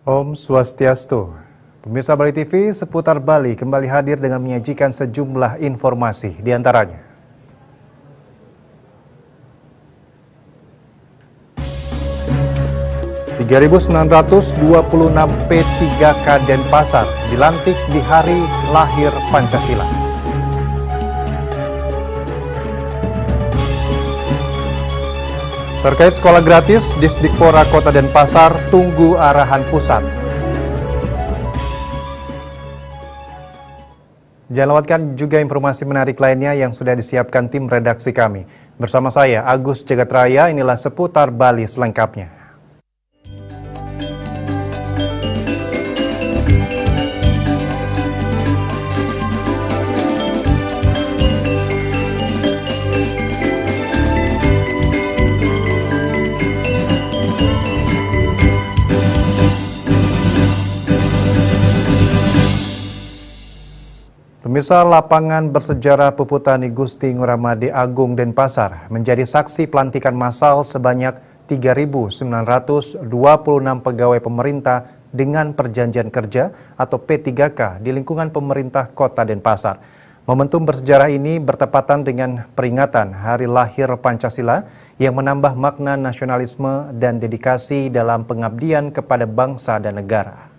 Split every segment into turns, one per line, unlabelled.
Om Swastiastu. Pemirsa Bali TV seputar Bali kembali hadir dengan menyajikan sejumlah informasi di antaranya. ...3.926 P3K Denpasar dilantik di hari lahir Pancasila. Terkait sekolah gratis, Disdikpora Kota Denpasar tunggu arahan pusat. Jangan lewatkan juga informasi menarik lainnya yang sudah disiapkan tim redaksi kami. Bersama saya, Agus Jagatraya, inilah seputar Bali selengkapnya. Pemirsa, lapangan bersejarah Puputani Gusti Nguramadi Agung Denpasar menjadi saksi pelantikan massal sebanyak 3.926 pegawai pemerintah dengan perjanjian kerja atau P3K di lingkungan pemerintah Kota Denpasar. Momentum bersejarah ini bertepatan dengan peringatan Hari Lahir Pancasila yang menambah makna nasionalisme dan dedikasi dalam pengabdian kepada bangsa dan negara.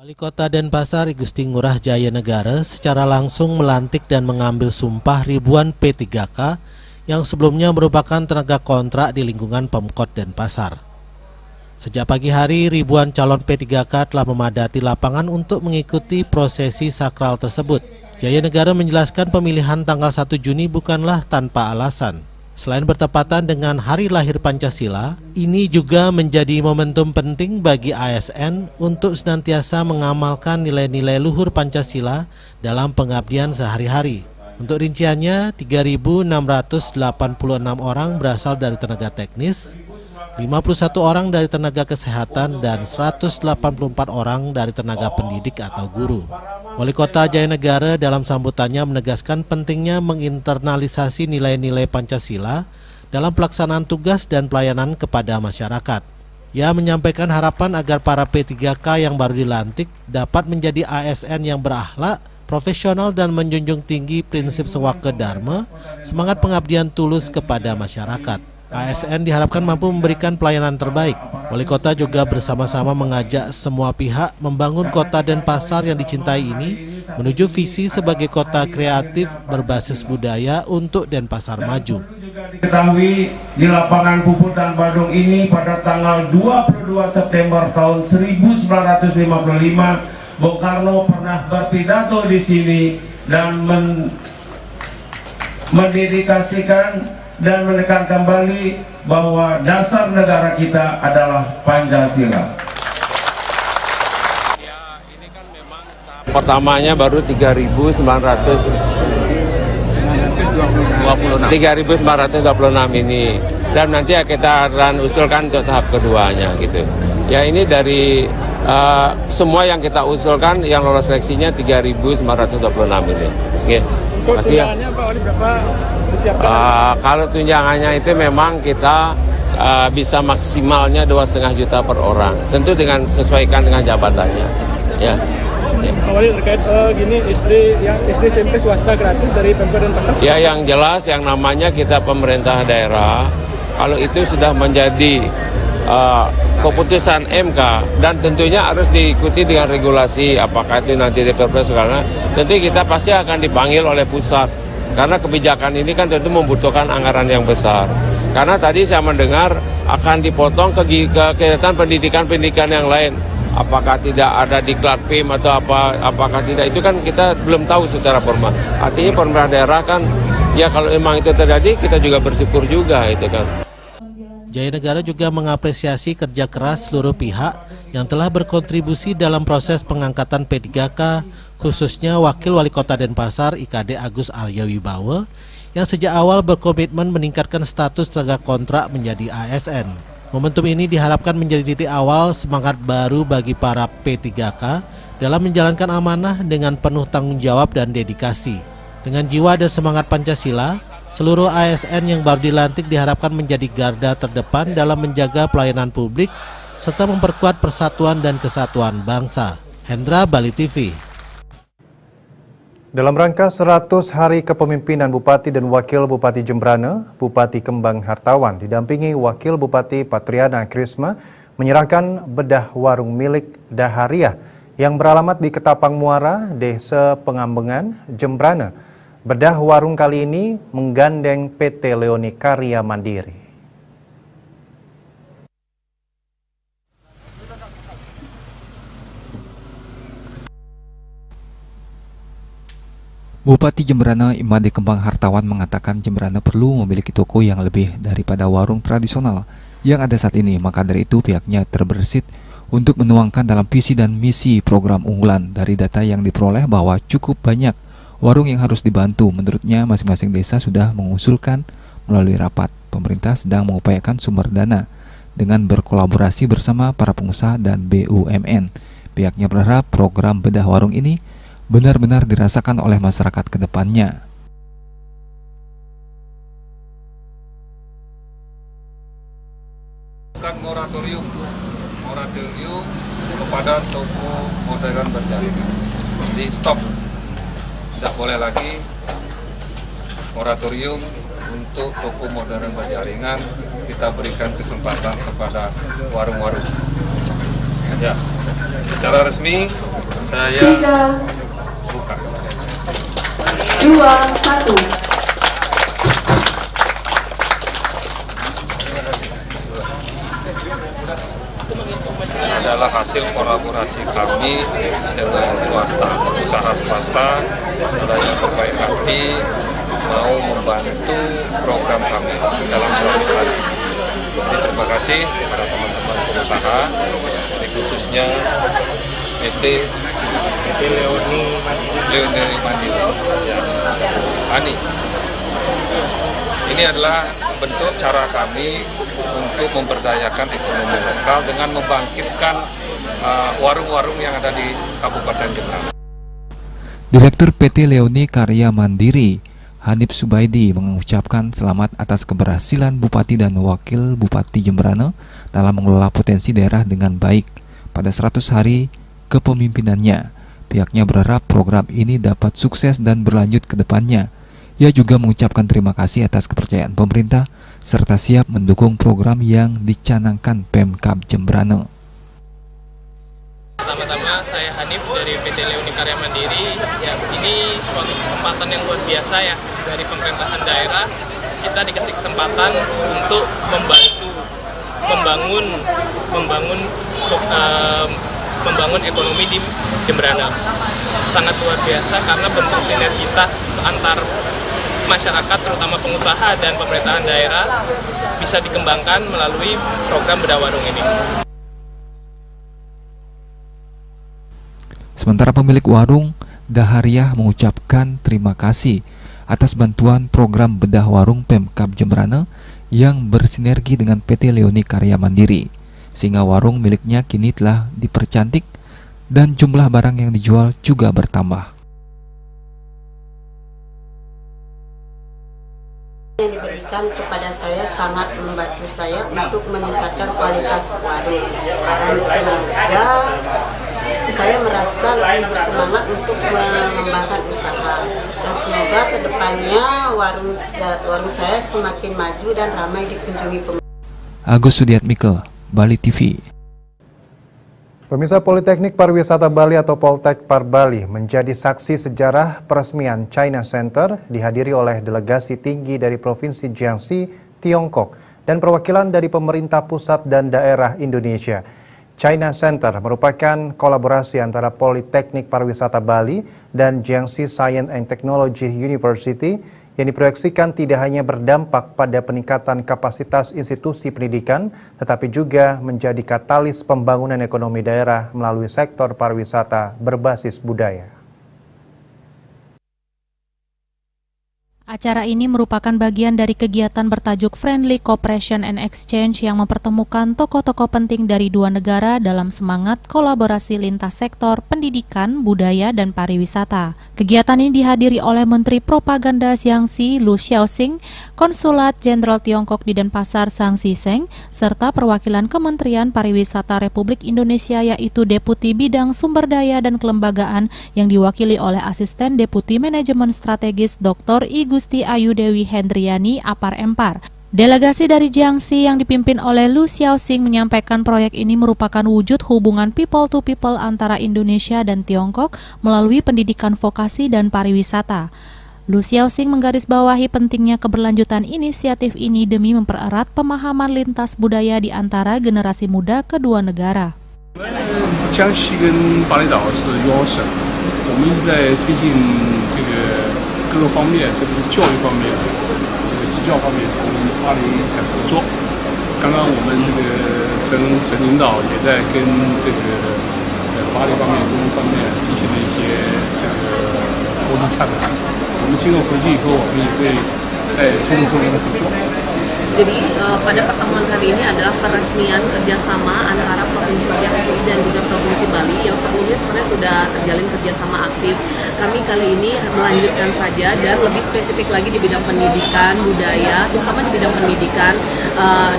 Wali Kota Denpasar Gusti Ngurah Jaya Negara secara langsung melantik dan mengambil sumpah ribuan P3K yang sebelumnya merupakan tenaga kontrak di lingkungan Pemkot Denpasar. Sejak pagi hari, ribuan calon P3K telah memadati lapangan untuk mengikuti prosesi sakral tersebut. Jaya Negara menjelaskan pemilihan tanggal 1 Juni bukanlah tanpa alasan. Selain bertepatan dengan Hari Lahir Pancasila, ini juga menjadi momentum penting bagi ASN untuk senantiasa mengamalkan nilai-nilai luhur Pancasila dalam pengabdian sehari-hari. Untuk rinciannya, 3.686 orang berasal dari tenaga teknis, 51 orang dari tenaga kesehatan, dan 184 orang dari tenaga pendidik atau guru. Wali Kota Jaya Negara dalam sambutannya menegaskan pentingnya menginternalisasi nilai-nilai Pancasila dalam pelaksanaan tugas dan pelayanan kepada masyarakat. Ia menyampaikan harapan agar para P3K yang baru dilantik dapat menjadi ASN yang berakhlak, profesional dan menjunjung tinggi prinsip sewaka dharma, semangat pengabdian tulus kepada masyarakat. ASN diharapkan mampu memberikan pelayanan terbaik. Wali Kota juga bersama-sama mengajak semua pihak membangun Kota Denpasar yang dicintai ini menuju visi sebagai kota kreatif berbasis budaya untuk Denpasar maju.
Diketahui di lapangan Puputan Badung ini pada tanggal 22 September tahun 1955, Bung Karno pernah berpidato di sini dan mendedikasikan dan menekan kembali bahwa dasar negara kita adalah Pancasila.
Ya, ini kan memang pertamanya baru 3.926 ini, dan nanti kita akan usulkan untuk tahap keduanya gitu. Ya, ini dari semua yang kita usulkan yang lolos seleksinya 3.926 ini. Oke. Masih ya. Kalau tunjangannya itu memang kita bisa maksimalnya 2,5 juta per orang. Tentu dengan sesuaikan dengan jabatannya. Ya.
Awalnya terkait gini SD SMP swasta gratis dari Pemkot Denpasar.
Ya, yang jelas yang namanya kita pemerintah daerah, kalau itu sudah menjadi keputusan MK dan tentunya harus diikuti dengan regulasi, apakah itu nanti di Perpres, karena tentu kita pasti akan dipanggil oleh pusat karena kebijakan ini kan tentu membutuhkan anggaran yang besar. Karena tadi saya mendengar akan dipotong kegiatan pendidikan yang lain, apakah tidak ada diklat PIM atau apakah tidak, itu kan kita belum tahu secara formal. Artinya pemerintah daerah kan ya kalau memang itu terjadi kita juga bersyukur juga itu kan.
Jaya Negara juga mengapresiasi kerja keras seluruh pihak yang telah berkontribusi dalam proses pengangkatan P3K, khususnya Wakil Wali Kota Denpasar IKD Agus Arya Wibawa yang sejak awal berkomitmen meningkatkan status tenaga kontrak menjadi ASN. Momentum ini diharapkan menjadi titik awal semangat baru bagi para P3K dalam menjalankan amanah dengan penuh tanggung jawab dan dedikasi. Dengan jiwa dan semangat Pancasila, Seluruh ASN yang baru dilantik diharapkan menjadi garda terdepan dalam menjaga pelayanan publik serta memperkuat persatuan dan kesatuan bangsa. Hendra, Bali TV.
Dalam rangka 100 hari kepemimpinan Bupati dan Wakil Bupati Jembrana, Bupati Kembang Hartawan didampingi Wakil Bupati Patriana Krisma menyerahkan bedah warung milik Dahariah yang beralamat di Ketapang Muara, Desa Pengambengan, Jembrana. Bedah warung kali ini menggandeng PT Leoni Karya Mandiri.
Bupati Jembrana Imade Kembang Hartawan mengatakan Jembrana perlu memiliki toko yang lebih daripada warung tradisional yang ada saat ini. Maka dari itu pihaknya terbersit untuk menuangkan dalam visi dan misi program unggulan. Dari data yang diperoleh bahwa cukup banyak warung yang harus dibantu. Menurutnya masing-masing desa sudah mengusulkan melalui rapat. Pemerintah sedang mengupayakan sumber dana dengan berkolaborasi bersama para pengusaha dan BUMN. Pihaknya berharap program bedah warung ini benar-benar dirasakan oleh masyarakat ke depannya.
Bukan moratorium kepada toko modern berjaringan. Di stop. Tidak boleh lagi moratorium untuk toko modern berjaringan. Kita berikan kesempatan kepada warung-warung. Ya, secara resmi saya buka.
2, 1.
Adalah hasil kolaborasi kami dengan swasta, usaha swasta, ada yang berbaik hati mau membantu program kami dalam 100 hari. Jadi terima kasih kepada teman-teman pengusaha, khususnya PT Leoni Mandiri, Ani. Ini adalah bentuk cara kami untuk memberdayakan ekonomi lokal dengan membangkitkan warung-warung yang ada di Kabupaten Jembrana.
Direktur PT Leoni Karya Mandiri, Hanif Subaidi, mengucapkan selamat atas keberhasilan Bupati dan Wakil Bupati Jembrana dalam mengelola potensi daerah dengan baik pada 100 hari kepemimpinannya. Pihaknya berharap program ini dapat sukses dan berlanjut ke depannya. Ia juga mengucapkan terima kasih atas kepercayaan pemerintah serta siap mendukung program yang dicanangkan Pemkab Jembrana.
Pertama-tama saya Hanif dari PT Leoni Karya Mandiri. Ya, ini suatu kesempatan yang luar biasa ya dari pemerintahan daerah. Kita dikasih kesempatan untuk membangun ekonomi di Jembrana. Sangat luar biasa karena bentuk sinergitas antar masyarakat, terutama pengusaha dan pemerintahan daerah, bisa dikembangkan melalui program bedah warung ini.
Sementara pemilik warung, Dahariah, mengucapkan terima kasih atas bantuan program bedah warung Pemkab Jembrana yang bersinergi dengan PT Leoni Karya Mandiri, sehingga warung miliknya kini telah dipercantik dan jumlah barang yang dijual juga bertambah.
Yang diberikan kepada saya sangat membantu saya untuk meningkatkan kualitas warung, dan semoga saya merasa lebih bersemangat untuk mengembangkan usaha, dan semoga kedepannya warung saya semakin maju dan ramai dikunjungi pengunjung.
Agus Sudiatmike, Bali TV.
Pemirsa, Politeknik Pariwisata Bali atau Poltek Par Bali menjadi saksi sejarah peresmian China Center dihadiri oleh delegasi tinggi dari Provinsi Jiangxi, Tiongkok, dan perwakilan dari pemerintah pusat dan daerah Indonesia. China Center merupakan kolaborasi antara Politeknik Pariwisata Bali dan Jiangxi Science and Technology University yang diproyeksikan tidak hanya berdampak pada peningkatan kapasitas institusi pendidikan, tetapi juga menjadi katalis pembangunan ekonomi daerah melalui sektor pariwisata berbasis budaya.
Acara ini merupakan bagian dari kegiatan bertajuk Friendly Cooperation and Exchange yang mempertemukan tokoh-tokoh penting dari dua negara dalam semangat kolaborasi lintas sektor pendidikan, budaya, dan pariwisata. Kegiatan ini dihadiri oleh Menteri Propaganda Jiangxi Lu Xiaoxing, Konsulat Jenderal Tiongkok di Denpasar Zhang Zhisheng, serta perwakilan Kementerian Pariwisata Republik Indonesia yaitu Deputi Bidang Sumber Daya dan Kelembagaan yang diwakili oleh Asisten Deputi Manajemen Strategis Dr. Gusti Ayu Dewi Hendriani Apar Empar. Delegasi dari Jiangxi yang dipimpin oleh Lu Xiaoxing menyampaikan proyek ini merupakan wujud hubungan people to people antara Indonesia dan Tiongkok melalui pendidikan vokasi dan pariwisata. Lu Xiaoxing menggarisbawahi pentingnya keberlanjutan inisiatif ini demi mempererat pemahaman lintas budaya di antara generasi muda kedua negara.
江西跟巴厘岛是优省，我们一直在推进这个各个方面，特别是教育方面、这个基教方面，我们巴黎想合作。刚刚我们这个省领导也在跟这个巴黎方面、公方面进行了一些这个沟通洽谈。我们今后回去以后，我们也会在推动这边的合作。
Jadi pada pertemuan kali ini adalah peresmian kerjasama antara Provinsi Jiangxi dan juga Provinsi Bali yang sebelumnya sebenarnya sudah terjalin kerjasama aktif. Kami kali ini melanjutkan saja dan lebih spesifik lagi di bidang pendidikan, budaya, terutama di bidang pendidikan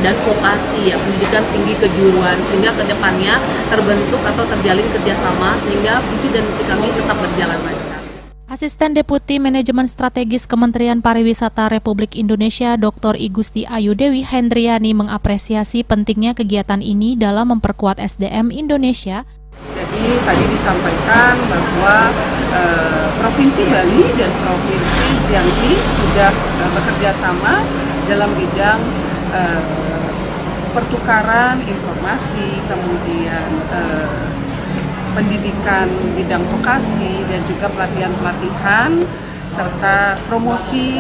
dan vokasi, ya, pendidikan tinggi kejuruan, sehingga kedepannya terbentuk atau terjalin kerjasama sehingga visi dan misi kami tetap berjalan lancar.
Asisten Deputi Manajemen Strategis Kementerian Pariwisata Republik Indonesia Dr. Gusti Ayu Dewi Hendriani mengapresiasi pentingnya kegiatan ini dalam memperkuat SDM Indonesia.
Jadi tadi disampaikan bahwa Provinsi Bali dan Provinsi Jiangxi sudah bekerja sama dalam bidang pertukaran informasi, kemudian pendidikan bidang vokasi dan juga pelatihan-pelatihan serta promosi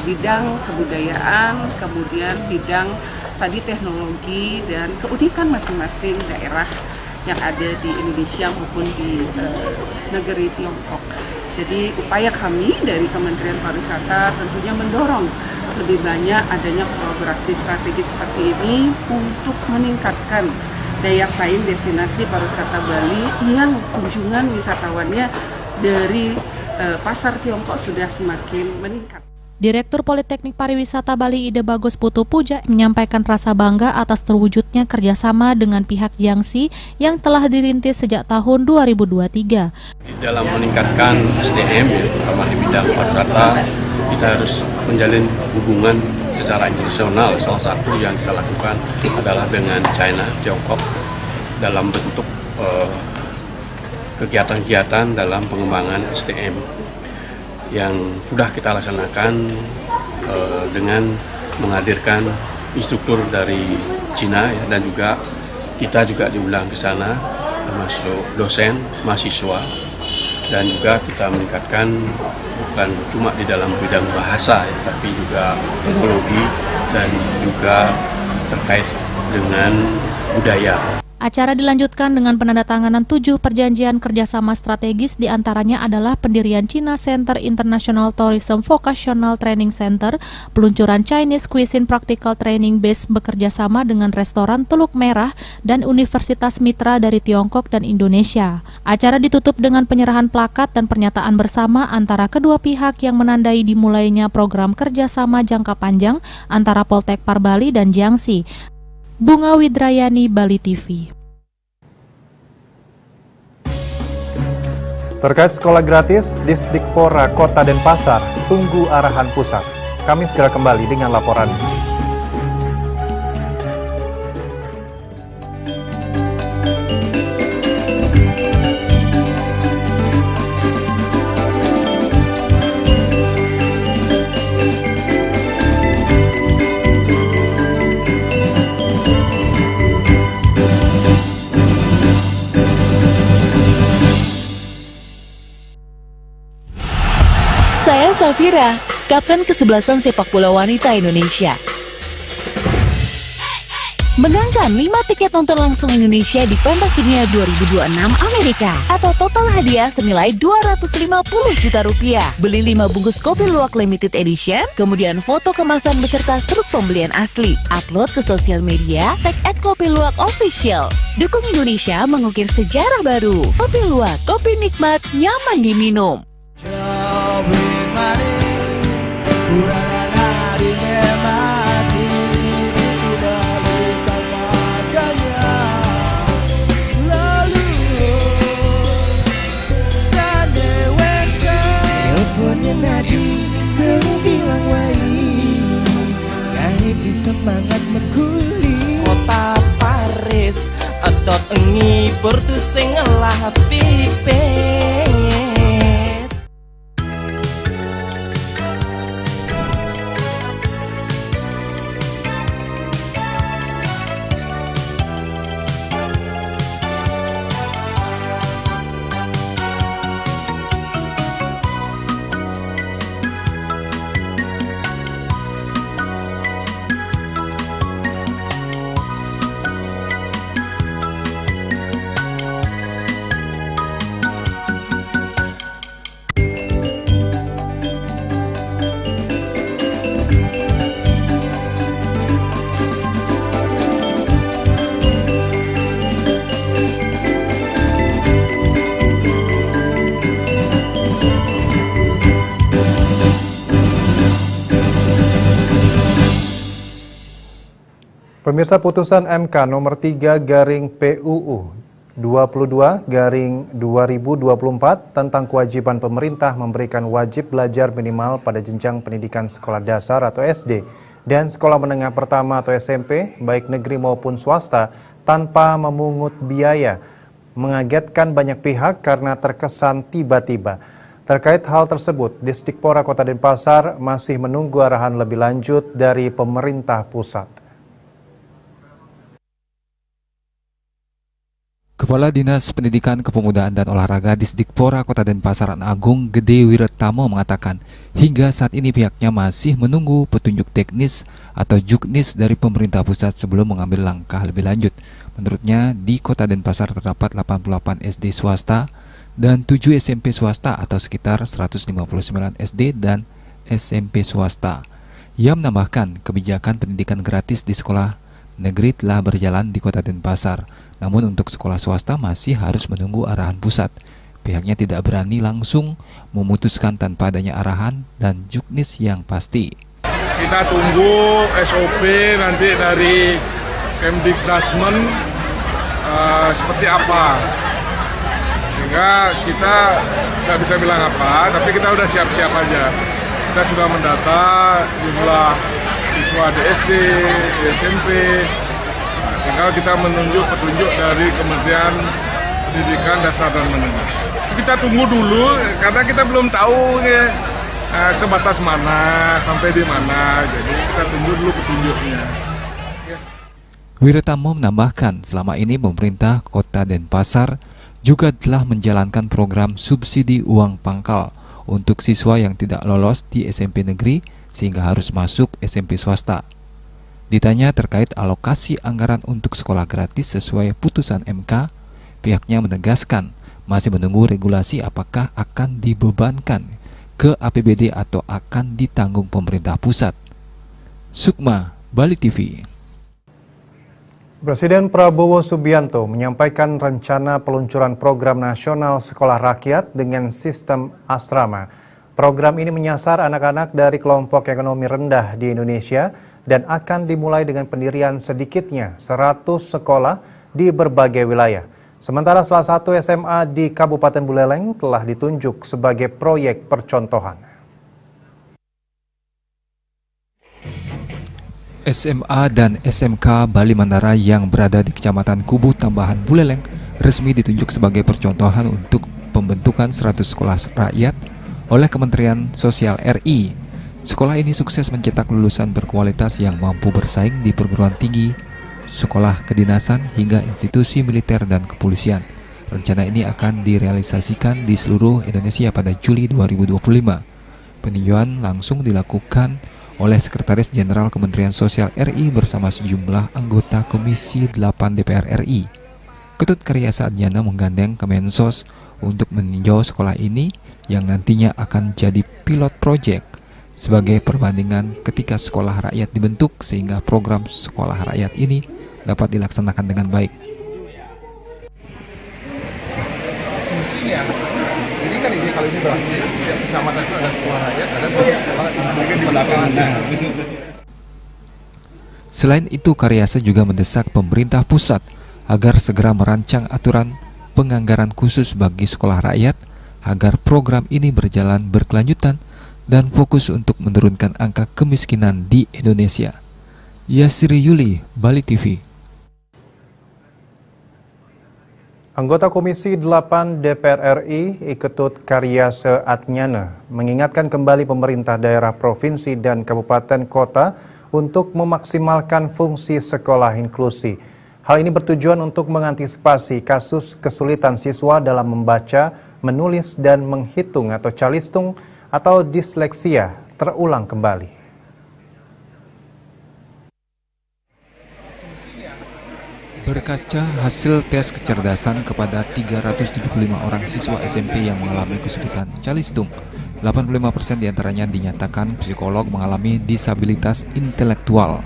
bidang kebudayaan, kemudian bidang tadi teknologi dan keunikan masing-masing daerah yang ada di Indonesia maupun di negeri Tiongkok. Jadi upaya kami dari Kementerian Pariwisata tentunya mendorong lebih banyak adanya kolaborasi strategis seperti ini untuk meningkatkan daya saing destinasi pariwisata Bali yang kunjungan wisatawannya dari pasar Tiongkok sudah semakin meningkat.
Direktur Politeknik Pariwisata Bali Ide Bagus Putu Puja menyampaikan rasa bangga atas terwujudnya kerjasama dengan pihak Jiangxi yang telah dirintis sejak tahun 2023.
Dalam meningkatkan SDM, ya, terutama di bidang pariwisata, kita harus menjalin hubungan secara internasional. Salah satu yang kita lakukan adalah dengan China, Tiongkok, dalam bentuk kegiatan-kegiatan dalam pengembangan SDM yang sudah kita laksanakan dengan menghadirkan instruktur dari Cina, ya, dan juga kita juga diundang ke sana termasuk dosen, mahasiswa, dan juga kita meningkatkan bukan cuma di dalam bidang bahasa, ya, tapi juga teknologi dan juga terkait dengan budaya.
Acara dilanjutkan dengan penandatanganan 7 perjanjian kerjasama strategis, diantaranya adalah pendirian China Center International Tourism Vocational Training Center, peluncuran Chinese Cuisine Practical Training Base bekerjasama dengan restoran Teluk Merah, dan Universitas Mitra dari Tiongkok dan Indonesia. Acara ditutup dengan penyerahan plakat dan pernyataan bersama antara kedua pihak yang menandai dimulainya program kerjasama jangka panjang antara Poltek Par Bali dan Jiangxi. Bunga Widrayani, Bali TV.
Terkait sekolah gratis, Disdikpora Kota Denpasar tunggu arahan pusat. Kami segera kembali dengan laporannya.
Saya Safira, Kapten Kesebelasan Sepak Bola Wanita Indonesia. Menangkan 5 tiket nonton langsung Indonesia di pentas dunia 2026 Amerika atau total hadiah senilai 250 juta rupiah. Beli 5 bungkus kopi luwak limited edition, kemudian foto kemasan beserta struk pembelian asli. Upload ke sosial media, tag @kopiluwak_official. Dukung Indonesia mengukir sejarah baru. Kopi Luwak, kopi nikmat, nyaman diminum.
Semangat mengguling kota Paris atau ngibur tuh sing ngelah pipes.
Pemirsa, putusan MK nomor 3/PUU 22/2024 tentang kewajiban pemerintah memberikan wajib belajar minimal pada jenjang pendidikan sekolah dasar atau SD dan sekolah menengah pertama atau SMP, baik negeri maupun swasta, tanpa memungut biaya, mengagetkan banyak pihak karena terkesan tiba-tiba. Terkait hal tersebut, Disdikpora Kota Denpasar masih menunggu arahan lebih lanjut dari pemerintah pusat.
Kepala Dinas Pendidikan Kepemudaan dan Olahraga Disdikpora Kota Denpasar Agung Gede Wiratamo mengatakan hingga saat ini pihaknya masih menunggu petunjuk teknis atau juknis dari pemerintah pusat sebelum mengambil langkah lebih lanjut. Menurutnya di Kota Denpasar terdapat 88 SD swasta dan 7 SMP swasta atau sekitar 159 SD dan SMP swasta. Ia menambahkan kebijakan pendidikan gratis di sekolah negeri telah berjalan di Kota Denpasar. Namun untuk sekolah swasta masih harus menunggu arahan pusat. Pihaknya tidak berani langsung memutuskan tanpa adanya arahan dan juknis yang pasti.
Kita tunggu SOP nanti dari Kemdikbudmen seperti apa. Sehingga kita nggak bisa bilang apa, tapi kita udah siap-siap aja. Kita sudah mendata jumlah siswa di SD, di SMP. Tinggal kita menunjuk petunjuk dari Kementerian Pendidikan Dasar dan Menengah. Kita tunggu dulu karena kita belum tahu ya, sebatas mana, sampai di mana. Jadi kita tunggu dulu petunjuknya. Ya.
Wiratamo menambahkan selama ini pemerintah Kota Denpasar juga telah menjalankan program subsidi uang pangkal untuk siswa yang tidak lolos di SMP negeri sehingga harus masuk SMP swasta. Ditanya terkait alokasi anggaran untuk sekolah gratis sesuai putusan MK, pihaknya menegaskan masih menunggu regulasi apakah akan dibebankan ke APBD atau akan ditanggung pemerintah pusat. Sukma, Bali TV.
Presiden Prabowo Subianto menyampaikan rencana peluncuran program nasional sekolah rakyat dengan sistem asrama. Program ini menyasar anak-anak dari kelompok ekonomi rendah di Indonesia dan akan dimulai dengan pendirian sedikitnya 100 sekolah di berbagai wilayah. Sementara salah satu SMA di Kabupaten Buleleng telah ditunjuk sebagai proyek percontohan.
SMA dan SMK Bali Mandara yang berada di Kecamatan Kubu Tambahan Buleleng resmi ditunjuk sebagai percontohan untuk pembentukan 100 sekolah rakyat oleh Kementerian Sosial RI. Sekolah ini sukses mencetak lulusan berkualitas yang mampu bersaing di perguruan tinggi, sekolah kedinasan, hingga institusi militer dan kepolisian. Rencana ini akan direalisasikan di seluruh Indonesia pada Juli 2025. Peninjauan langsung dilakukan oleh Sekretaris Jenderal Kementerian Sosial RI bersama sejumlah anggota Komisi 8 DPR RI. Ketut Karyasa Adnyana menggandeng Kemensos untuk meninjau sekolah ini yang nantinya akan jadi pilot project sebagai perbandingan ketika sekolah rakyat dibentuk sehingga program sekolah rakyat ini dapat dilaksanakan dengan baik.
Semestinya ini kan kalau ini berhasil, tiap kecamatan itu ada sekolah rakyat, ada sekolah inklusi.
Selain itu, Karyasa juga mendesak pemerintah pusat agar segera merancang aturan penganggaran khusus bagi sekolah rakyat agar program ini berjalan berkelanjutan dan fokus untuk menurunkan angka kemiskinan di Indonesia. Yasri Yuli, Bali TV.
Anggota Komisi 8 DPR RI Ketut Karyasa Adnyana mengingatkan kembali pemerintah daerah provinsi dan kabupaten kota untuk memaksimalkan fungsi sekolah inklusi. Hal ini bertujuan untuk mengantisipasi kasus kesulitan siswa dalam membaca, menulis, dan menghitung atau calistung atau disleksia terulang kembali.
Berkaca hasil tes kecerdasan kepada 375 orang siswa SMP yang mengalami kesulitan calistung, 85% diantaranya dinyatakan psikolog mengalami disabilitas intelektual.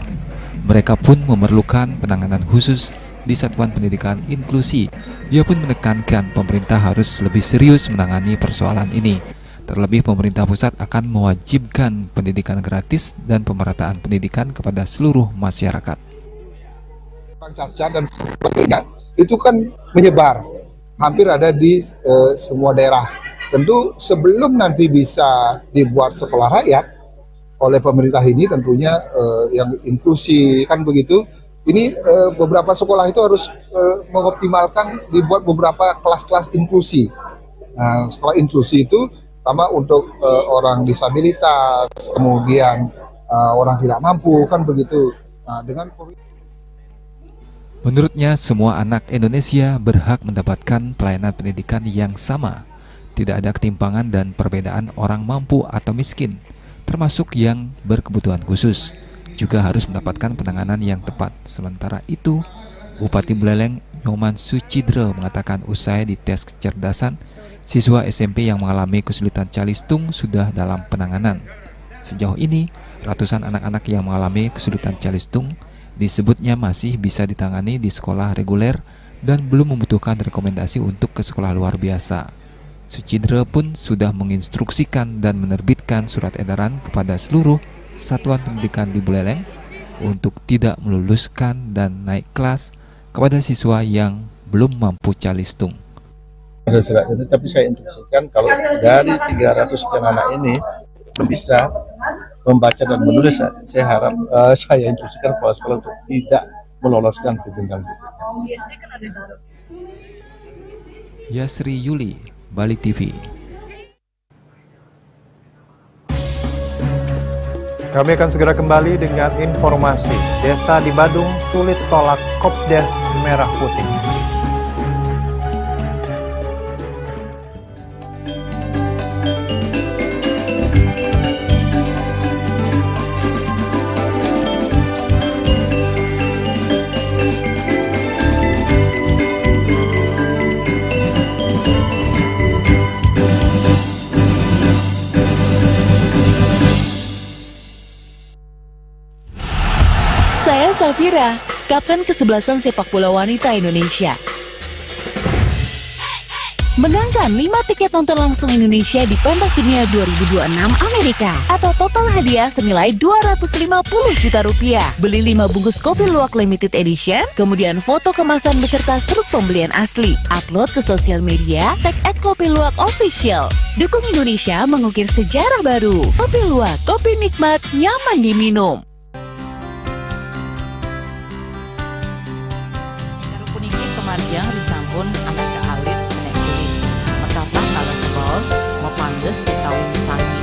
Mereka pun memerlukan penanganan khusus di Satuan Pendidikan Inklusi. Dia pun menekankan pemerintah harus lebih serius menangani persoalan ini. Terlebih pemerintah pusat akan mewajibkan pendidikan gratis dan pemerataan pendidikan kepada seluruh masyarakat.
Cacat dan sebagainya itu kan menyebar, hampir ada di semua daerah. Tentu sebelum nanti bisa dibuat sekolah rakyat oleh pemerintah ini tentunya yang inklusi kan begitu. Ini beberapa sekolah itu harus mengoptimalkan dibuat beberapa kelas-kelas inklusi. Nah, sekolah inklusi itu pertama untuk orang disabilitas, kemudian orang tidak mampu kan begitu. Nah, dengan
menurutnya, semua anak Indonesia berhak mendapatkan pelayanan pendidikan yang sama. Tidak ada ketimpangan dan perbedaan orang mampu atau miskin, termasuk yang berkebutuhan khusus, juga harus mendapatkan penanganan yang tepat. Sementara itu, Bupati Buleleng Nyoman Sucidre mengatakan usai dites kecerdasan, siswa SMP yang mengalami kesulitan calistung sudah dalam penanganan. Sejauh ini, ratusan anak-anak yang mengalami kesulitan calistung disebutnya masih bisa ditangani di sekolah reguler dan belum membutuhkan rekomendasi untuk ke sekolah luar biasa. Sucidre pun sudah menginstruksikan dan menerbitkan surat edaran kepada seluruh satuan pendidikan di Buleleng untuk tidak meluluskan dan naik kelas kepada siswa yang belum mampu calistung.
Tapi saya instruksikan kalau dari 300 sekian anak ini bisa membaca dan menulis, saya harap saya instruksikan kepala sekolah untuk tidak meloloskan ke jenjang.
Yasri Yuli, Bali TV.
Kami akan segera kembali dengan informasi. Desa di Badung sulit tolak Kopdes Merah Putih.
Saya Safira, Kapten Kesebelasan Sepak Bola Wanita Indonesia. Menangkan 5 tiket nonton langsung Indonesia di Pentas Dunia 2026 Amerika atau total hadiah senilai 250 juta rupiah. Beli 5 bungkus kopi luwak limited edition, kemudian foto kemasan beserta struk pembelian asli. Upload ke sosial media, tag @kopiluwak_official. Dukung Indonesia mengukir sejarah baru. Kopi Luwak, kopi nikmat, nyaman diminum.
Kemarjang disampun sampai ke alit kena kulit. Metaplah kalau kebos, mepandes utawi misangi,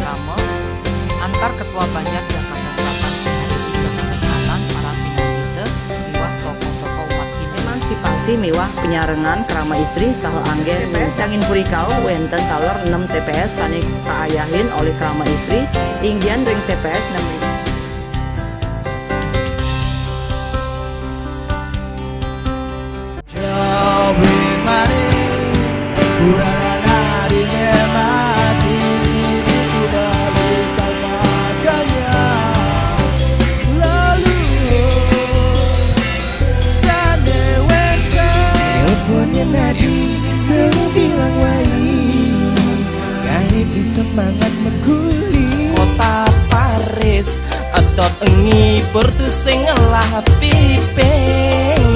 drama antar Ketua Banjar Jakarta Selatan hari di Jakarta Selatan para pindah riwah tokoh-tokoh umat Hindu. Emansipasi koperasi mewah penyarengan kerama istri saha angge cangin purikau wenten taler 6 TPS tani kaayahin oleh kerama istri inggian ring TPS 6.
Semangat meguli kota Paris atot engi portu sing ngelah pipes.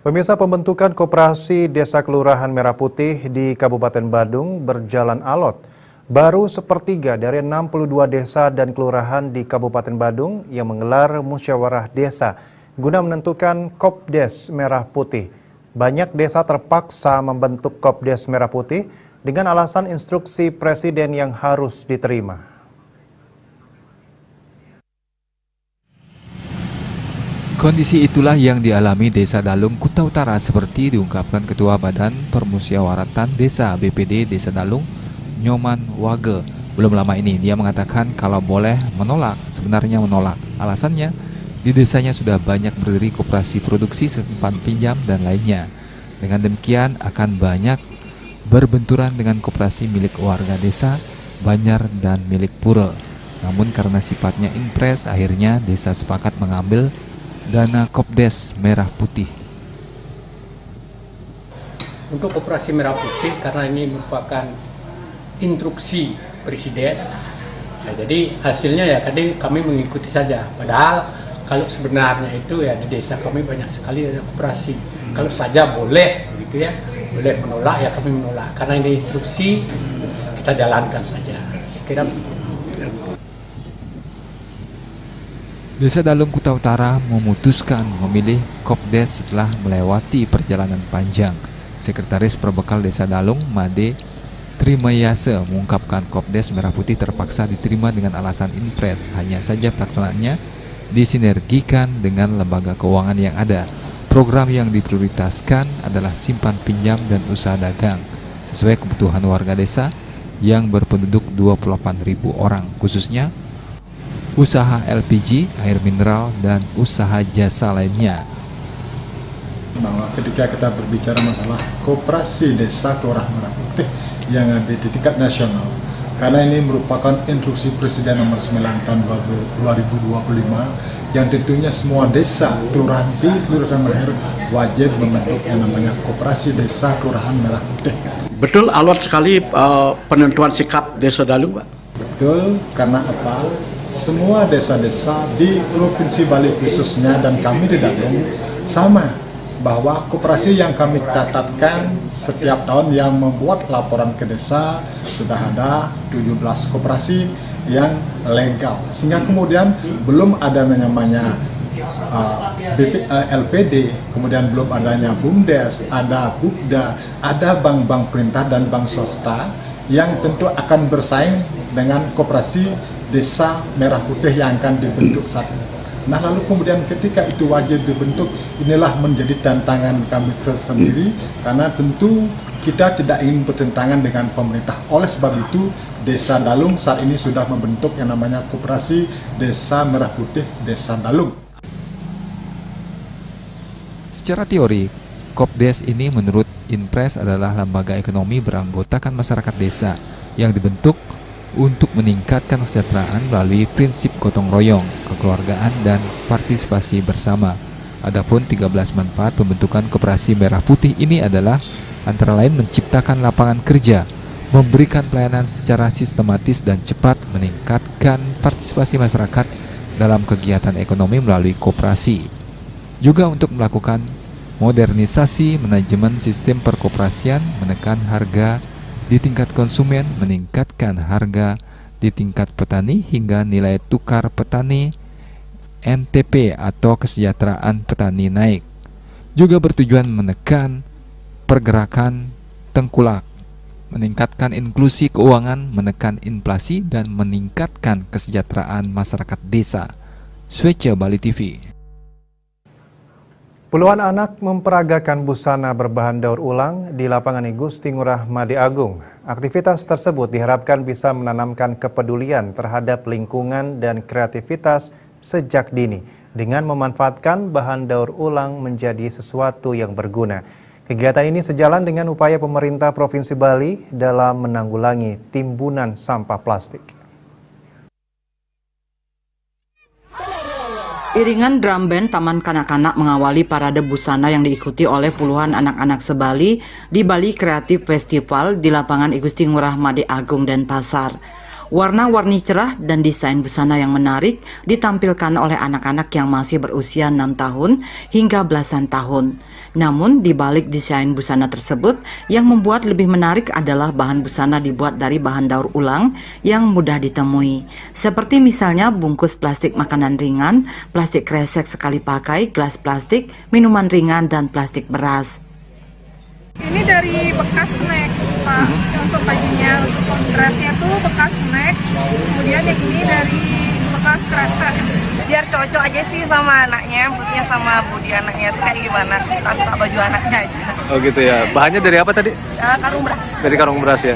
Pemirsa, pembentukan Koperasi Desa Kelurahan Merah Putih di Kabupaten Badung berjalan alot. Baru sepertiga dari 62 desa dan kelurahan di Kabupaten Badung yang menggelar musyawarah desa guna menentukan Kopdes Merah Putih. Banyak desa terpaksa membentuk Kopdes Merah Putih dengan alasan instruksi Presiden yang harus diterima.
Kondisi itulah yang dialami Desa Dalung, Kuta Utara seperti diungkapkan Ketua Badan Permusyawaratan Desa BPD Desa Dalung, Nyoman Wage. Belum lama ini dia mengatakan kalau boleh menolak, sebenarnya menolak. Alasannya, di desanya sudah banyak berdiri koperasi produksi simpan pinjam dan lainnya. Dengan demikian akan banyak berbenturan dengan koperasi milik warga desa, Banjar dan milik Pura. Namun karena sifatnya impres, akhirnya desa sepakat mengambil dana Kopdes Merah Putih.
Untuk Koperasi Merah Putih karena ini merupakan instruksi Presiden, jadi hasilnya ya kami mengikuti saja. Padahal kalau sebenarnya itu ya di desa kami banyak sekali ada koperasi. Kalau saja boleh gitu ya, boleh menolak ya kami menolak. Karena ini instruksi kita jalankan saja. Saya kira
Desa Dalung Kuta Utara memutuskan memilih Kopdes setelah melewati perjalanan panjang. Sekretaris Perbekal Desa Dalung, Made Trimayase, mengungkapkan Kopdes Merah Putih terpaksa diterima dengan alasan impres. Hanya saja pelaksanaannya disinergikan dengan lembaga keuangan yang ada. Program yang diprioritaskan adalah simpan pinjam dan usaha dagang sesuai kebutuhan warga desa yang berpenduduk 28.000 orang, khususnya usaha LPG, air mineral, dan usaha jasa lainnya.
Bahwa ketika kita berbicara masalah Koperasi Desa Kelurahan Merah Putih yang ada di tingkat nasional, karena ini merupakan instruksi Presiden nomor 9 tahun 2025 yang tentunya semua desa kelurahan di seluruh tanah air wajib membentuk yang namanya Koperasi Desa Kelurahan Merah Putih.
Betul, alot sekali penentuan sikap Desa Dalung, Pak.
Betul, karena apa? Semua desa-desa di Provinsi Bali khususnya dan kami di Dalung sama, bahwa koperasi yang kami catatkan setiap tahun yang membuat laporan ke desa sudah ada 17 koperasi yang legal, sehingga kemudian belum ada namanya LPD, kemudian belum adanya BUMDes, ada BUPDA, ada bank-bank perintah dan bank swasta yang tentu akan bersaing dengan koperasi Desa Merah Putih yang akan dibentuk saat ini. Nah, lalu kemudian ketika itu wajib dibentuk, inilah menjadi tantangan kami tersendiri, karena tentu kita tidak ingin bertentangan dengan pemerintah. Oleh sebab itu, Desa Dalung saat ini sudah membentuk yang namanya Koperasi Desa Merah Putih Desa Dalung.
Secara teori, Kopdes ini menurut Inpres adalah lembaga ekonomi beranggotakan masyarakat desa yang dibentuk untuk meningkatkan kesejahteraan melalui prinsip gotong royong, kekeluargaan, dan partisipasi bersama. Adapun 13 manfaat pembentukan Koperasi Merah Putih ini adalah antara lain menciptakan lapangan kerja, memberikan pelayanan secara sistematis dan cepat, meningkatkan partisipasi masyarakat dalam kegiatan ekonomi melalui koperasi. Juga untuk melakukan modernisasi manajemen sistem perkoperasian, menekan harga di tingkat konsumen, meningkatkan harga di tingkat petani hingga nilai tukar petani NTP atau kesejahteraan petani naik. Juga bertujuan menekan pergerakan tengkulak, meningkatkan inklusi keuangan, menekan inflasi, dan meningkatkan kesejahteraan masyarakat desa. Swece Bali TV.
Puluhan anak memperagakan busana berbahan daur ulang di lapangan I Gusti Ngurah Made Agung. Aktivitas tersebut diharapkan bisa menanamkan kepedulian terhadap lingkungan dan kreativitas sejak dini dengan memanfaatkan bahan daur ulang menjadi sesuatu yang berguna. Kegiatan ini sejalan dengan upaya pemerintah Provinsi Bali dalam menanggulangi timbunan sampah plastik.
Iringan drum band Taman Kanak-Kanak mengawali parade busana yang diikuti oleh puluhan anak-anak se-Bali di Bali Creative Festival di lapangan I Gusti Ngurah Made Agung Denpasar. Warna-warni cerah dan desain busana yang menarik ditampilkan oleh anak-anak yang masih berusia 6 tahun hingga belasan tahun. Namun di balik desain busana tersebut, yang membuat lebih menarik adalah bahan busana dibuat dari bahan daur ulang yang mudah ditemui. Seperti misalnya bungkus plastik makanan ringan, plastik kresek sekali pakai, gelas plastik, minuman ringan, dan plastik beras.
Ini dari bekas snack, Pak, untuk bajunya. Kerasnya tuh bekas snack, kemudian yang ini dari bekas kresek. Biar cocok aja sih sama anaknya, maksudnya sama body anaknya tuh kayak gimana, suka-suka baju anaknya aja.
Oh gitu ya, bahannya dari apa tadi?
Karung beras.
Dari karung beras ya.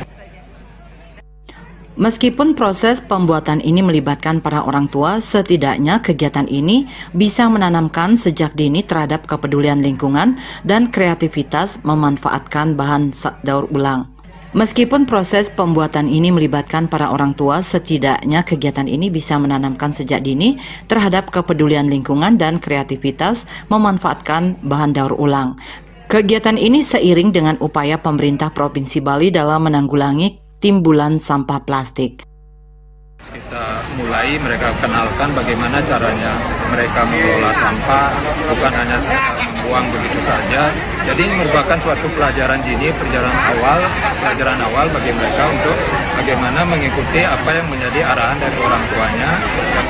Meskipun proses pembuatan ini melibatkan para orang tua, setidaknya kegiatan ini bisa menanamkan sejak dini terhadap kepedulian lingkungan dan kreativitas memanfaatkan bahan daur ulang. Meskipun proses pembuatan ini melibatkan para orang tua, setidaknya kegiatan ini bisa menanamkan sejak dini terhadap kepedulian lingkungan dan kreativitas memanfaatkan bahan daur ulang. Kegiatan ini seiring dengan upaya pemerintah Provinsi Bali dalam menanggulangi timbulan sampah plastik.
Kita mulai mereka kenalkan bagaimana caranya mereka mengelola sampah, bukan hanya sekedar membuang begitu saja. Jadi ini merupakan suatu pelajaran dini, pelajaran awal bagi mereka untuk bagaimana mengikuti apa yang menjadi arahan dari orang tuanya,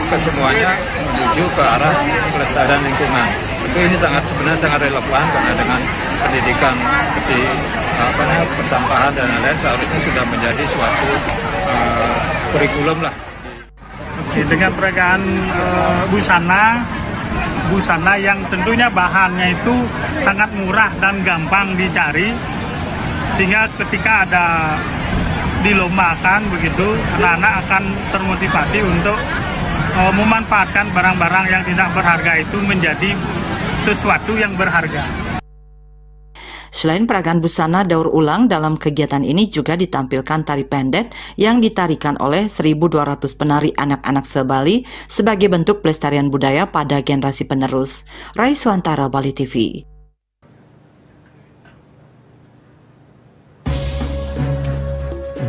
kesemuanya menuju ke arah pelestarian lingkungan. Tentu ini sebenarnya sangat relevan karena dengan pendidikan seperti persampahan dan lain-lain seharusnya sudah menjadi suatu kurikulum lah.
Dengan peragaan busana yang tentunya bahannya itu sangat murah dan gampang dicari, sehingga ketika ada dilombakan begitu, anak-anak akan termotivasi untuk memanfaatkan barang-barang yang tidak berharga itu menjadi sesuatu yang berharga.
Selain peragaan busana daur ulang, dalam kegiatan ini juga ditampilkan tari pendek yang ditarikan oleh 1.200 penari anak-anak se-Bali sebagai bentuk pelestarian budaya pada generasi penerus. Raiswantara, Bali TV.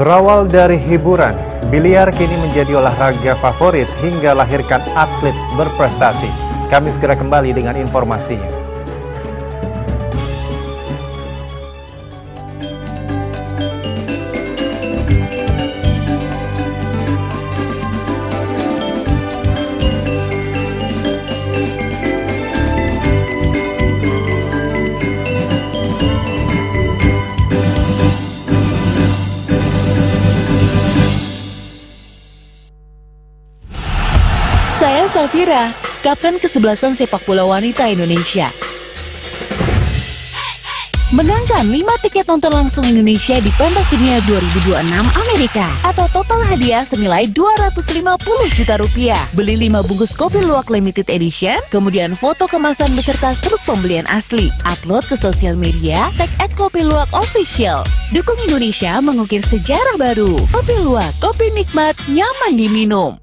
Berawal dari hiburan, biliar kini menjadi olahraga favorit hingga lahirkan atlet berprestasi. Kami segera kembali dengan informasinya.
Saya Safira, kapten kesebelasan sepak bola wanita Indonesia. Menangkan 5 tiket nonton langsung Indonesia di Pentas Dunia 2026 Amerika atau total hadiah senilai 250 juta rupiah. Beli 5 bungkus kopi luwak limited edition, kemudian foto kemasan beserta struk pembelian asli. Upload ke sosial media, tag @kopiluwak_official. Dukung Indonesia mengukir sejarah baru. Kopi Luwak, kopi nikmat, nyaman diminum.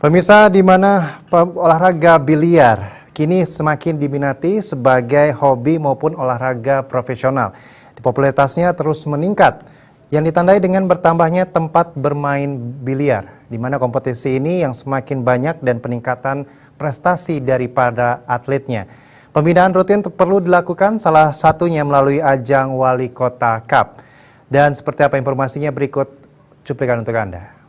Pemirsa, di mana olahraga biliar kini semakin diminati sebagai hobi maupun olahraga profesional. Popularitasnya terus meningkat, yang ditandai dengan bertambahnya tempat bermain biliar, di mana kompetisi ini yang semakin banyak dan peningkatan prestasi daripada atletnya. Pembinaan rutin perlu dilakukan, salah satunya melalui ajang Wali Kota Cup. Dan seperti apa informasinya, berikut cuplikan untuk Anda.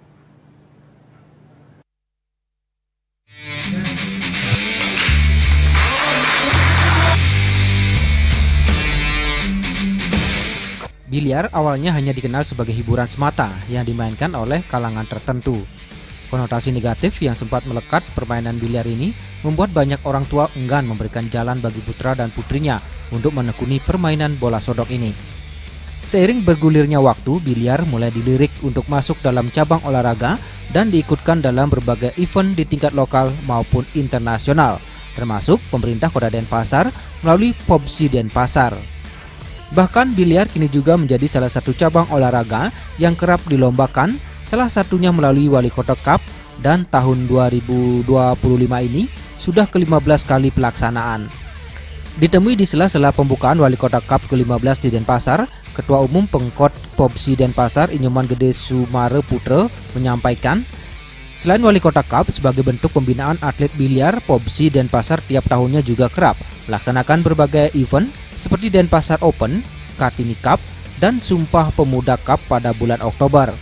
Biliar awalnya hanya dikenal sebagai hiburan semata yang dimainkan oleh kalangan tertentu. Konotasi negatif yang sempat melekat permainan biliar ini membuat banyak orang tua enggan memberikan jalan bagi putra dan putrinya untuk menekuni permainan bola sodok ini. Seiring bergulirnya waktu, biliar mulai dilirik untuk masuk dalam cabang olahraga dan diikutkan dalam berbagai event di tingkat lokal maupun internasional, termasuk pemerintah Kota Denpasar melalui POBSI Denpasar. Bahkan biliar kini juga menjadi salah satu cabang olahraga yang kerap dilombakan, salah satunya melalui Wali Kota Cup, dan tahun 2025 ini sudah ke-15 kali pelaksanaan. Ditemui di sela-sela pembukaan Wali Kota Cup ke-15 di Denpasar, Ketua Umum Pengkot POBSI Denpasar Inyoman Gede Sumare Putra menyampaikan, selain Wali Kota Cup sebagai bentuk pembinaan atlet biliar, POBSI Denpasar tiap tahunnya juga kerap melaksanakan berbagai event seperti Denpasar Open, Kartini Cup, dan Sumpah Pemuda Cup pada bulan Oktober.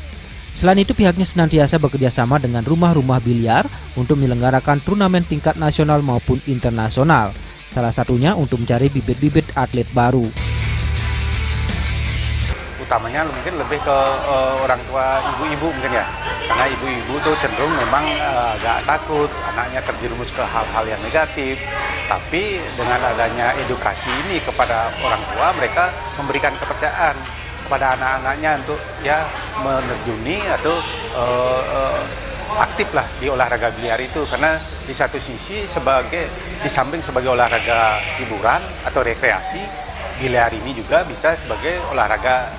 Selain itu, pihaknya senantiasa bekerjasama dengan rumah-rumah biliar untuk menyelenggarakan turnamen tingkat nasional maupun internasional, salah satunya untuk mencari bibit-bibit atlet baru.
Utamanya mungkin lebih ke orang tua ibu-ibu mungkin ya, karena ibu-ibu tuh cenderung memang agak takut anaknya terjerumus ke hal-hal yang negatif. Tapi dengan adanya edukasi ini kepada orang tua, mereka memberikan kepercayaan kepada anak-anaknya untuk ya menerjuni atau aktif lah di olahraga biliar itu, karena di satu sisi di samping sebagai olahraga hiburan atau rekreasi, biliar ini juga bisa sebagai olahraga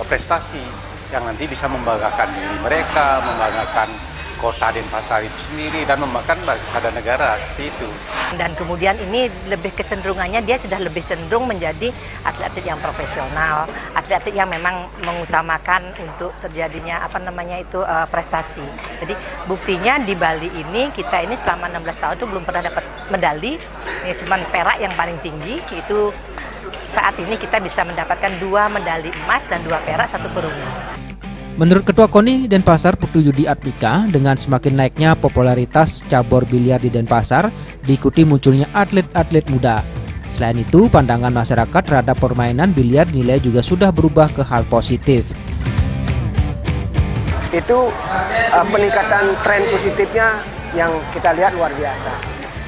prestasi yang nanti bisa membanggakan diri mereka, membanggakan kota Denpasar itu sendiri, dan membanggakan bangsa dan negara seperti itu.
Dan kemudian ini lebih kecenderungannya dia sudah lebih cenderung menjadi atlet-atlet yang profesional, atlet-atlet yang memang mengutamakan untuk terjadinya prestasi. Jadi buktinya di Bali ini kita ini selama 16 tahun itu belum pernah dapat medali, ini cuma perak yang paling tinggi. Itu saat ini kita bisa mendapatkan 2 medali emas dan 2 perak, 1 perunggu.
Menurut Ketua KONI Denpasar Putu Yudi Atmika, dengan semakin naiknya popularitas cabur biliar di Denpasar, diikuti munculnya atlet-atlet muda. Selain itu, pandangan masyarakat terhadap permainan biliar nilai juga sudah berubah ke hal positif.
Itu peningkatan tren positifnya yang kita lihat luar biasa.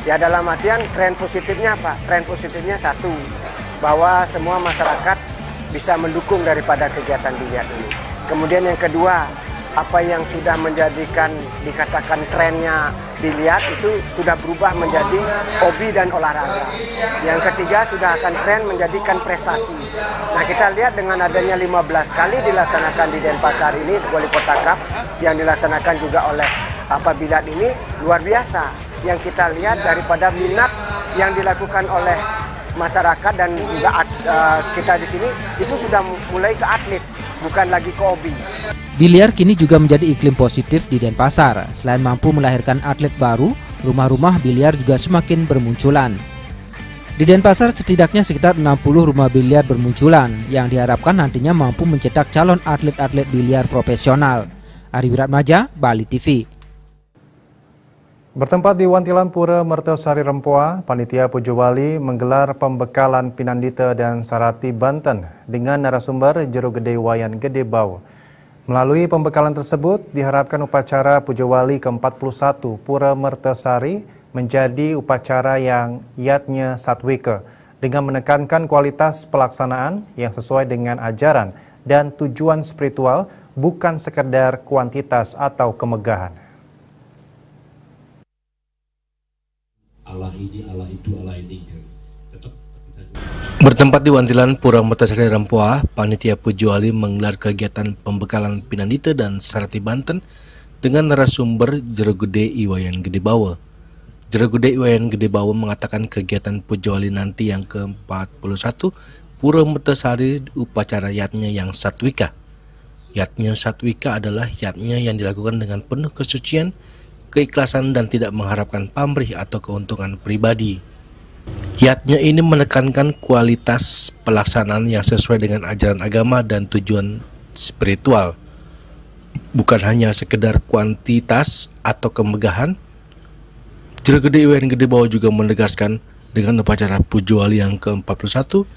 Ya, dalam artian tren positifnya apa? Tren positifnya satu, bahwa semua masyarakat bisa mendukung daripada kegiatan biliar ini. Kemudian yang kedua, apa yang sudah dikatakan trennya biliar itu sudah berubah menjadi hobi dan olahraga. Yang ketiga, sudah akan tren menjadikan prestasi. Nah, kita lihat dengan adanya 15 kali dilaksanakan di Denpasar ini, Wali Kota Cup, yang dilaksanakan juga oleh biliar ini luar biasa. Yang kita lihat daripada minat yang dilakukan oleh masyarakat dan juga kita di sini itu sudah mulai ke atlet, bukan lagi ke hobi.
Biliar kini juga menjadi iklim positif di Denpasar. Selain mampu melahirkan atlet baru, rumah-rumah biliar juga semakin bermunculan. Di Denpasar setidaknya sekitar 60 rumah biliar bermunculan yang diharapkan nantinya mampu mencetak calon atlet-atlet biliar profesional. Ari Wiratmaja, Bali TV.
Bertempat di Wantilan Pura Mertesari Rempoa, Panitia Pujo Wali menggelar pembekalan Pinandita dan Sarati Banten dengan narasumber Jero Gede Wayan Gede Bau. Melalui pembekalan tersebut, diharapkan upacara Pujo Wali ke-41 Pura Mertesari menjadi upacara yang yatnya satwika, dengan menekankan kualitas pelaksanaan yang sesuai dengan ajaran dan tujuan spiritual, bukan sekedar kuantitas atau kemegahan.
Allah ini, Allah itu, Allah ini.
Bertempat di Wantilan Pura Mertesari Rempoa, Panitia Pujo Wali menggelar kegiatan pembekalan Pinandita dan Sarati Banten dengan narasumber Jero Gede Iwayan Gede Bawa. Jero Gede Iwayan Gede Bawa mengatakan kegiatan Pujawali nanti yang ke-41 Pura Mertasari upacara yatnya yang satwika. Yatnya satwika adalah yatnya yang dilakukan dengan penuh kesucian, keikhlasan dan tidak mengharapkan pamrih atau keuntungan pribadi. Yatnya ini menekankan kualitas pelaksanaan yang sesuai dengan ajaran agama dan tujuan spiritual. Bukan hanya sekedar kuantitas atau kemegahan. Jero Gede Iwayan Gede Bawa juga menegaskan dengan upacara Pujawali yang ke-41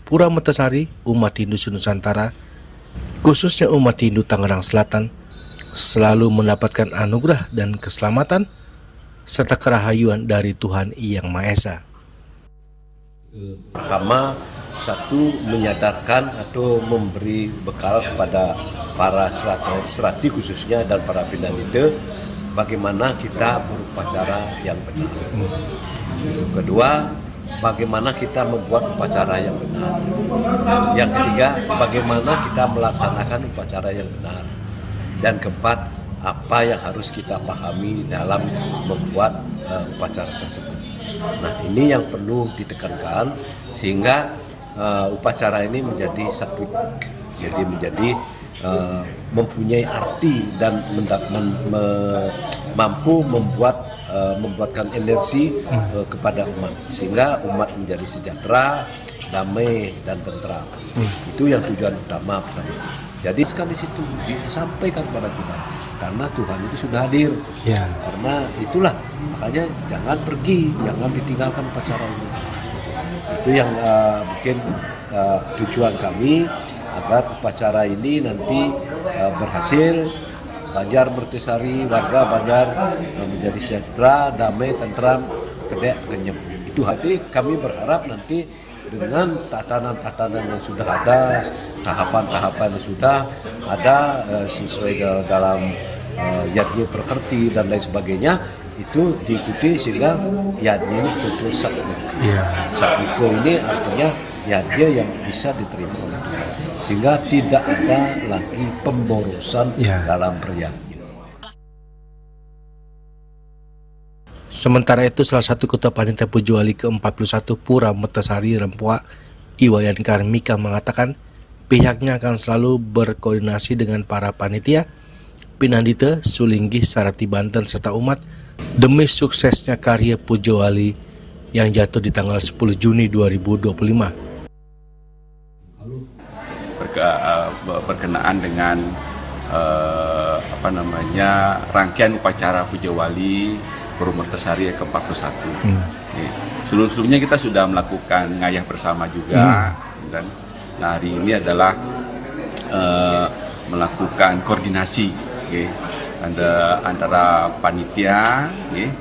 Pura Mertasari umat Hindu Nusantara, khususnya umat Hindu Tangerang Selatan, selalu mendapatkan anugerah dan keselamatan serta kerahayuan dari Tuhan Yang Maha Esa.
Pertama, satu menyadarkan atau memberi bekal kepada para serati khususnya dan para pinandita bagaimana kita berupacara yang benar. Kedua, bagaimana kita membuat upacara yang benar. Yang ketiga, bagaimana kita melaksanakan upacara yang benar. Dan keempat, apa yang harus kita pahami dalam membuat upacara tersebut. Nah, ini yang perlu ditekankan sehingga upacara ini menjadi satu, jadi menjadi mempunyai arti dan mampu membuatkan energi kepada umat sehingga umat menjadi sejahtera, damai dan tentram. Itu yang tujuan utama pertama. Jadi sekali situ disampaikan kepada Tuhan karena Tuhan itu sudah hadir.
Ya.
Karena itulah makanya jangan pergi, jangan ditinggalkan upacara ini. Itu yang mungkin tujuan kami agar upacara ini nanti berhasil. Banjar Mertasari, warga Banjar menjadi sejahtera, damai, tentram, kedek, genyem. Itu hadir. Kami berharap nanti dengan tatanan-tatanan yang sudah ada, tahapan-tahapan yang sudah ada sesuai dalam yadnya perkerti dan lain sebagainya, itu diikuti sehingga yadnya ini betul satwika. Satwika ini artinya yadnya yang bisa diterima oleh Tuhan, sehingga tidak ada lagi pemborosan dalam beryadnya.
Sementara itu, salah satu ketua panitia Pujawali ke-41 Pura Mertasari Rempua, Iwayan Karmika mengatakan pihaknya akan selalu berkoordinasi dengan para panitia, pinandita, Sulinggi, Sarati Banten serta umat demi suksesnya karya Pujawali yang jatuh di tanggal 10 Juni 2025.
Berkenaan dengan rangkaian upacara Pujawali Pura Mertasari ke-41. Sebelum-sebelumnya kita sudah melakukan ngayah bersama juga, dan hari ini adalah melakukan koordinasi antara panitia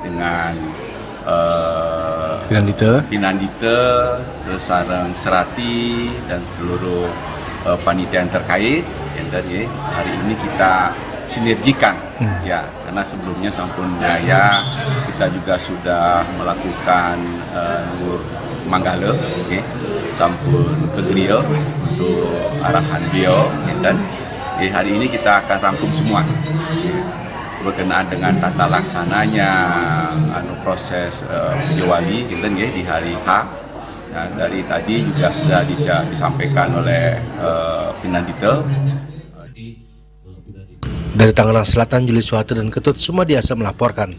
dengan pinandita, sareng serati dan seluruh panitia yang terkait. Dan hari ini kita sinergikan karena sebelumnya sampun ngayah kita juga sudah melakukan nur manggala sampun kegriel untuk arahan beliau, dan hari ini kita akan rangkum semua berkenaan dengan tata laksananya proses Pujawali di hari H. Nah, dari tadi juga sudah disampaikan oleh pinandita.
Dari Tangerang Selatan, Juli Suharto dan Ketut Sumadiasa melaporkan.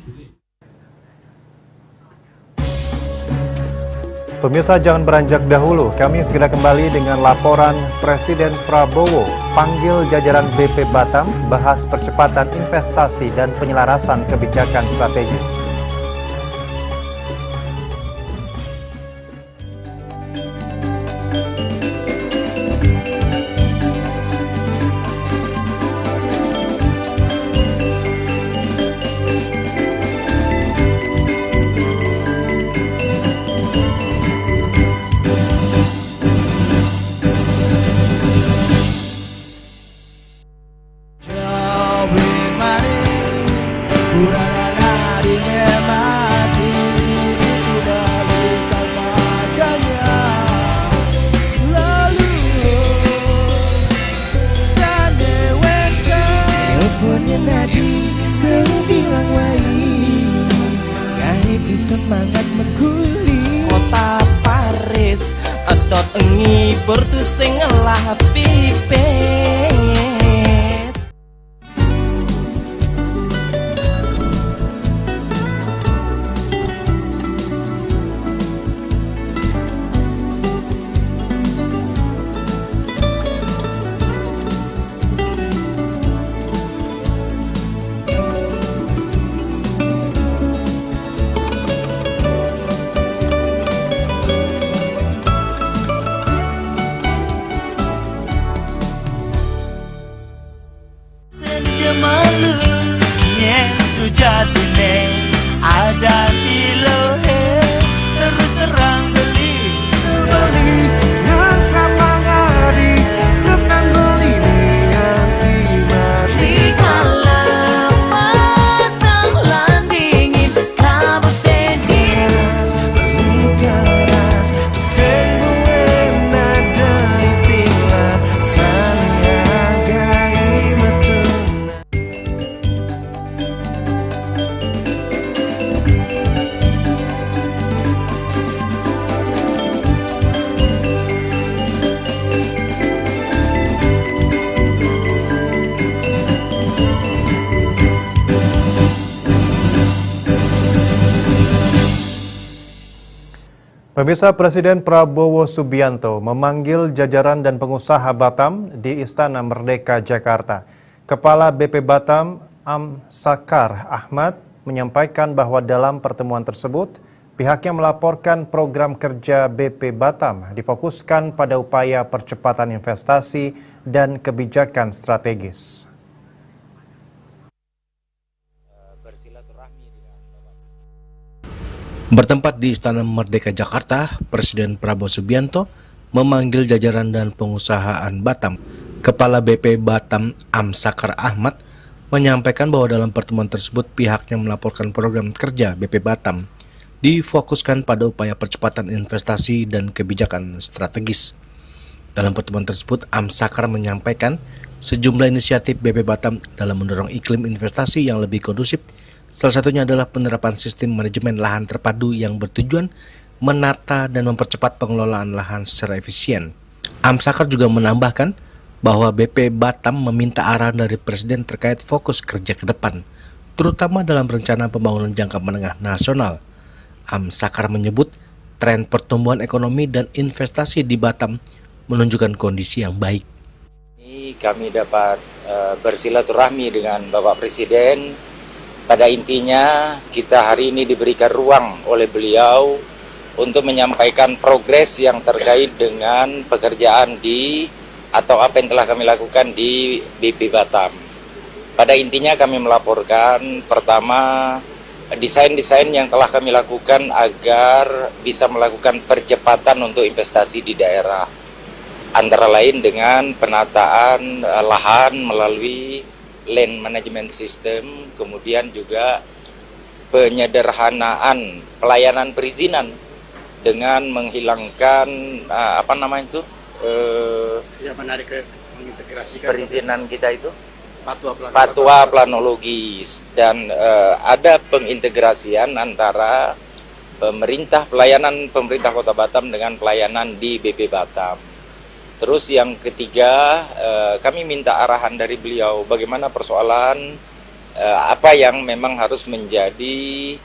Pemirsa, jangan beranjak dahulu. Kami segera kembali dengan laporan Presiden Prabowo panggil jajaran BP Batam bahas percepatan investasi dan penyelarasan kebijakan strategis.
Pura-pura lebih semangat meguli kota Paris otot ngibur tuh sing ngelah pipes. Malu yen sujatine ada di lohe terus terang beli yang sama ngari terus nan beli nganti mati
Kalau matang lan dingin kabut tenis
beli keras sing buwe nada istilah sanyagai metu.
Pemirsa, Presiden Prabowo Subianto memanggil jajaran dan pengusaha Batam di Istana Merdeka, Jakarta. Kepala BP Batam, Amsakar Ahmad, menyampaikan bahwa dalam pertemuan tersebut, pihaknya melaporkan program kerja BP Batam difokuskan pada upaya percepatan investasi dan kebijakan strategis.
Bertempat di Istana Merdeka Jakarta, Presiden Prabowo Subianto memanggil jajaran dan pengusahaan Batam. Kepala BP Batam Amsakar Ahmad menyampaikan bahwa dalam pertemuan tersebut pihaknya melaporkan program kerja BP Batam difokuskan pada upaya percepatan investasi dan kebijakan strategis. Dalam pertemuan tersebut, Amsakar menyampaikan sejumlah inisiatif BP Batam dalam mendorong iklim investasi yang lebih kondusif. Salah satunya adalah penerapan sistem manajemen lahan terpadu yang bertujuan menata dan mempercepat pengelolaan lahan secara efisien. Amsakar juga menambahkan bahwa BP Batam meminta arahan dari Presiden terkait fokus kerja ke depan, terutama dalam rencana pembangunan jangka menengah nasional. Amsakar menyebut tren pertumbuhan ekonomi dan investasi di Batam menunjukkan kondisi yang baik.
Kami dapat bersilaturahmi dengan Bapak Presiden. Pada intinya kita hari ini diberikan ruang oleh beliau untuk menyampaikan progres yang terkait dengan pekerjaan atau apa yang telah kami lakukan di BP Batam. Pada intinya kami melaporkan pertama desain-desain yang telah kami lakukan agar bisa melakukan percepatan untuk investasi di daerah. Antara lain dengan penataan lahan melalui land management system, kemudian juga penyederhanaan pelayanan perizinan dengan menghilangkan
menarik ke mengintegrasikan
perizinan kita itu
fatwa
planologis dan ada pengintegrasian antara pelayanan pemerintah Kota Batam dengan pelayanan di BP Batam. Terus yang ketiga, kami minta arahan dari beliau bagaimana persoalan apa yang memang harus menjadi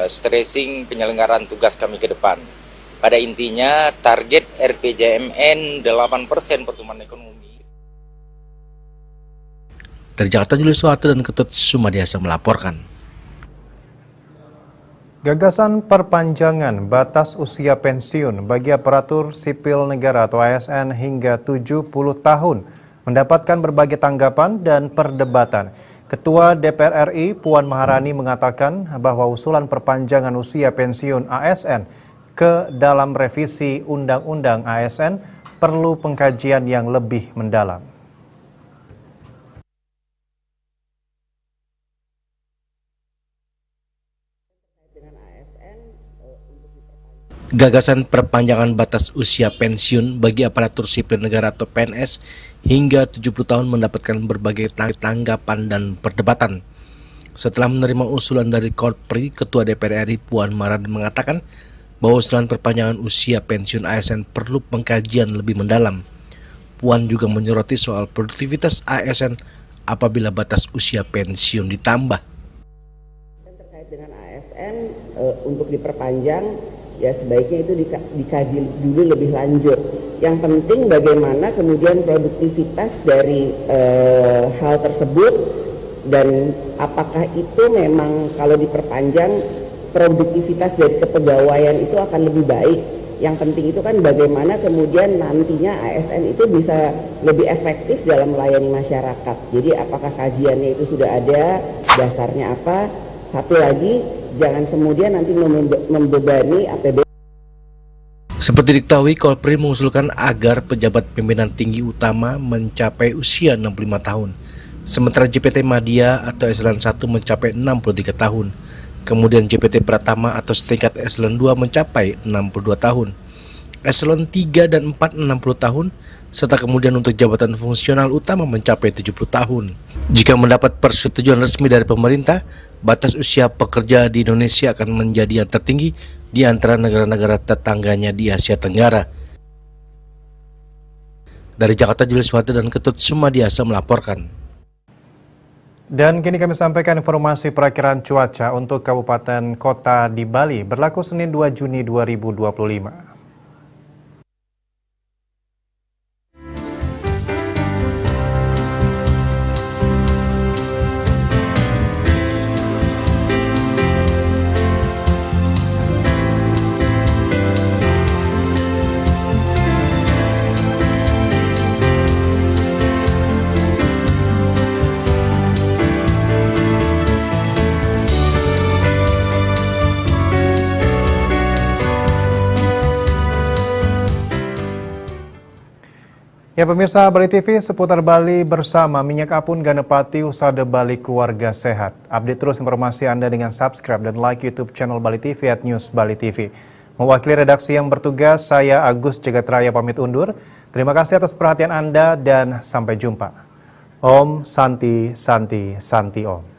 stressing penyelenggaraan tugas kami ke depan. Pada intinya target RPJMN 8% pertumbuhan ekonomi.
Dari Jakarta, Julius Suharto dan Ketut Sumadiasa melaporkan.
Gagasan perpanjangan batas usia pensiun bagi aparatur sipil negara atau ASN hingga 70 tahun mendapatkan berbagai tanggapan dan perdebatan. Ketua DPR RI Puan Maharani mengatakan bahwa usulan perpanjangan usia pensiun ASN ke dalam revisi Undang-Undang ASN perlu pengkajian yang lebih mendalam.
Gagasan perpanjangan batas usia pensiun bagi aparatur sipil negara atau PNS hingga 70 tahun mendapatkan berbagai tanggapan dan perdebatan. Setelah menerima usulan dari Korpri, Ketua DPR RI Puan Maharani mengatakan bahwa usulan perpanjangan usia pensiun ASN perlu pengkajian lebih mendalam. Puan juga menyoroti soal produktivitas ASN apabila batas usia pensiun ditambah.
Terkait dengan ASN untuk diperpanjang, ya sebaiknya itu dikaji dulu lebih lanjut. Yang penting bagaimana kemudian produktivitas dari hal tersebut, dan apakah itu memang kalau diperpanjang produktivitas dari kepegawaian itu akan lebih baik. Yang penting itu kan bagaimana kemudian nantinya ASN itu bisa lebih efektif dalam melayani masyarakat. Jadi apakah kajiannya itu sudah ada, dasarnya apa. Satu lagi, jangan kemudian nanti membebani APBN.
Seperti diketahui, Korpri mengusulkan agar pejabat pimpinan tinggi utama mencapai usia 65 tahun. Sementara JPT Madya atau Eselon 1 mencapai 63 tahun. Kemudian JPT Pratama atau setingkat Eselon 2 mencapai 62 tahun. Eselon 3 dan 4 60 tahun, serta kemudian untuk jabatan fungsional utama mencapai 70 tahun. Jika mendapat persetujuan resmi dari pemerintah, batas usia pekerja di Indonesia akan menjadi yang tertinggi di antara negara-negara tetangganya di Asia Tenggara. Dari Jakarta, Julius Wate dan Ketut Sumadiasa melaporkan.
Dan kini kami sampaikan informasi perakiraan cuaca untuk kabupaten kota di Bali berlaku Senin 2 Juni 2025. Ya pemirsa Bali TV, seputar Bali bersama Minyak Apun Ganepati Usada Bali Keluarga Sehat. Update terus informasi Anda dengan subscribe dan like YouTube channel Bali TV @News Bali TV. Mewakili redaksi yang bertugas, saya Agus Jagatraya pamit undur. Terima kasih atas perhatian Anda dan sampai jumpa. Om Santi Santi Santi Om.